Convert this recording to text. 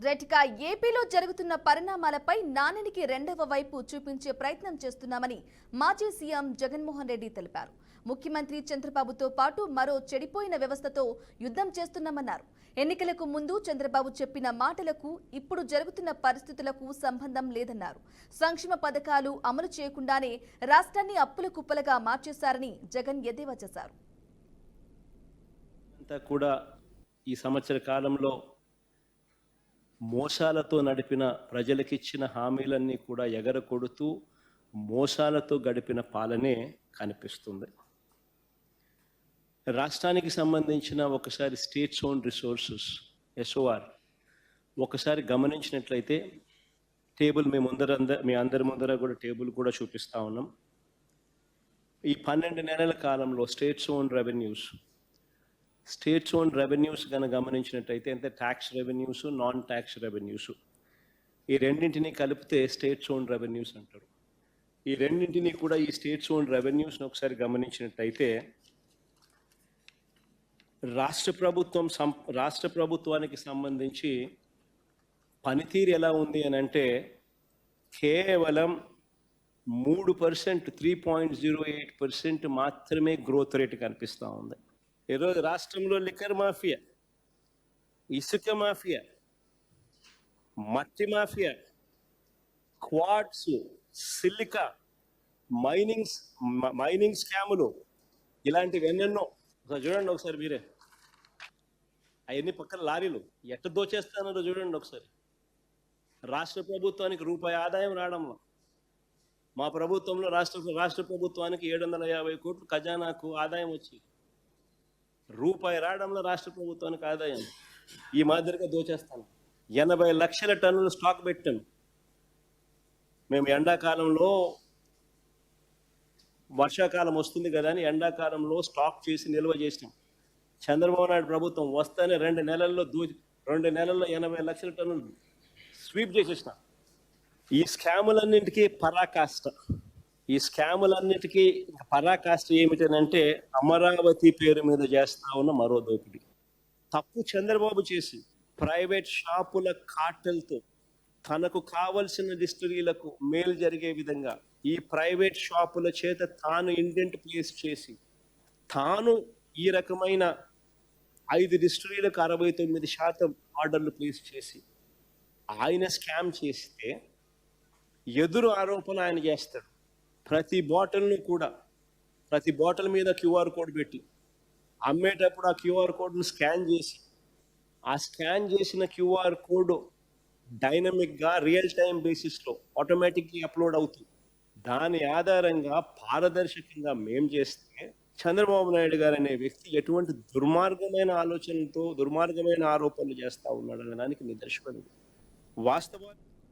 రెటికా ఏపీలో జరుగుతున్న పరిణామాలపై నాణెనికి రెండవ వైపు చూపించే ప్రయత్నం చేస్తున్నామని మాజీ సీఎం జగన్మోహన్ రెడ్డి తెలిపారు. ముఖ్యమంత్రి చంద్రబాబుతో పాటు మరో చెడిపోయిన వ్యవస్థతో యుద్ధం చేస్తున్నామన్నారు. ఎన్నికలకు ముందు చంద్రబాబు చెప్పిన మాటలకు ఇప్పుడు జరుగుతున్న పరిస్థితులకు సంబంధం లేదన్నారు. సంక్షేమ పథకాలు అమలు చేయకుండానే రాష్ట్రాన్ని అప్పుల కుప్పలుగా మార్చేశారని జగన్ ఎద్దేవా చేశారు. ఈ సంవత్సర కాలంలో మోసాలతో నడిపిన ప్రజలకిచ్చిన హామీలన్నీ కూడా ఎగరకొడుతూ మోసాలతో గడిపిన పాలనే కనిపిస్తుంది. రాష్ట్రానికి సంబంధించిన ఒకసారి స్టేట్స్ ఓన్ రిసోర్సెస్ SOR ఒకసారి గమనించినట్లయితే టేబుల్ మీ అందరి ముందర కూడా టేబుల్ కూడా చూపిస్తా ఉన్నాం. ఈ 12 నెలల కాలంలో స్టేట్స్ ఓన్ రెవెన్యూస్ కనుక గమనించినట్టయితే అంటే tax revenues, non tax revenues, ఈ రెండింటినీ కలిపితే స్టేట్స్ ఓన్ రెవెన్యూస్ అంటారు. ఈ రెండింటినీ కూడా ఈ స్టేట్స్ ఓన్ రెవెన్యూస్ని ఒకసారి గమనించినట్టయితే రాష్ట్ర ప్రభుత్వానికి సంబంధించి పనితీరు ఎలా ఉంది అని అంటే కేవలం 3%, 3.08% మాత్రమే గ్రోత్ రేట్ కనిపిస్తూ ఉంది. ఈరోజు రాష్ట్రంలో లిక్కర్ మాఫియా, ఇసుక మాఫియా, మట్టి మాఫియా, క్వాడ్స్, సిలికా, మైనింగ్ స్కాములు, ఇలాంటివి ఎన్నెన్నో. చూడండి ఒకసారి మీరే, అవన్నీ పక్కన లారీలు ఎట్ట దోచేస్తానో చూడండి ఒకసారి. రాష్ట్ర ప్రభుత్వానికి రూపాయి ఆదాయం రావడంలో, మా ప్రభుత్వంలో రాష్ట్ర ప్రభుత్వానికి 750 కోట్లు ఖజానాకు ఆదాయం వచ్చి రూపాయి రావడంలో రాష్ట్ర ప్రభుత్వానికి ఆదాయం ఈ మాదిరిగా దోచేస్తాను. 80 లక్షల టన్నులు స్టాక్ పెట్టాను మేము. ఎండాకాలంలో వర్షాకాలం వస్తుంది కదా అని ఎండాకాలంలో స్టాక్ చేసి నిల్వ చేసినాం. చంద్రబాబు నాయుడు ప్రభుత్వం వస్తేనే 2 నెలల్లో 80 లక్షల టన్నులు స్వీప్ చేసేసిన. ఈ స్కాములన్నింటికీ పరాకాష్ట ఏమిటనంటే అమరావతి పేరు మీద చేస్తా ఉన్న మరో దోపిడీ. తప్పు చంద్రబాబు చేసి ప్రైవేట్ షాపుల కార్టెల్తో తనకు కావలసిన డిస్టిలరీలకు మేలు జరిగే విధంగా ఈ ప్రైవేట్ షాపుల చేత తాను ఇండెంట్ ప్లేస్ చేసి తాను ఈ రకమైన 5 డిస్టిలరీలకు 69% ఆర్డర్లు ప్లేస్ చేసి ఆయన స్కామ్ చేస్తే ఎదురు ఆరోపణ ఆయన చేస్తాడు. ప్రతి బాటిల్ మీద QR కోడ్ పెట్టి అమ్మేటప్పుడు ఆ QR కోడ్ను స్కాన్ చేసి ఆ స్కాన్ చేసిన QR కోడ్ డైనమిక్గా రియల్ టైం బేసిస్లో ఆటోమేటిక్గా అప్లోడ్ అవుతుంది. దాని ఆధారంగా పారదర్శకంగా మేం చేస్తే చంద్రబాబు నాయుడు గారు అనే వ్యక్తి ఎటువంటి దుర్మార్గమైన ఆలోచనలతో దుర్మార్గమైన ఆరోపణలు చేస్తూ ఉన్నాడు అనడానికి నిదర్శనం. వాస్తవాలు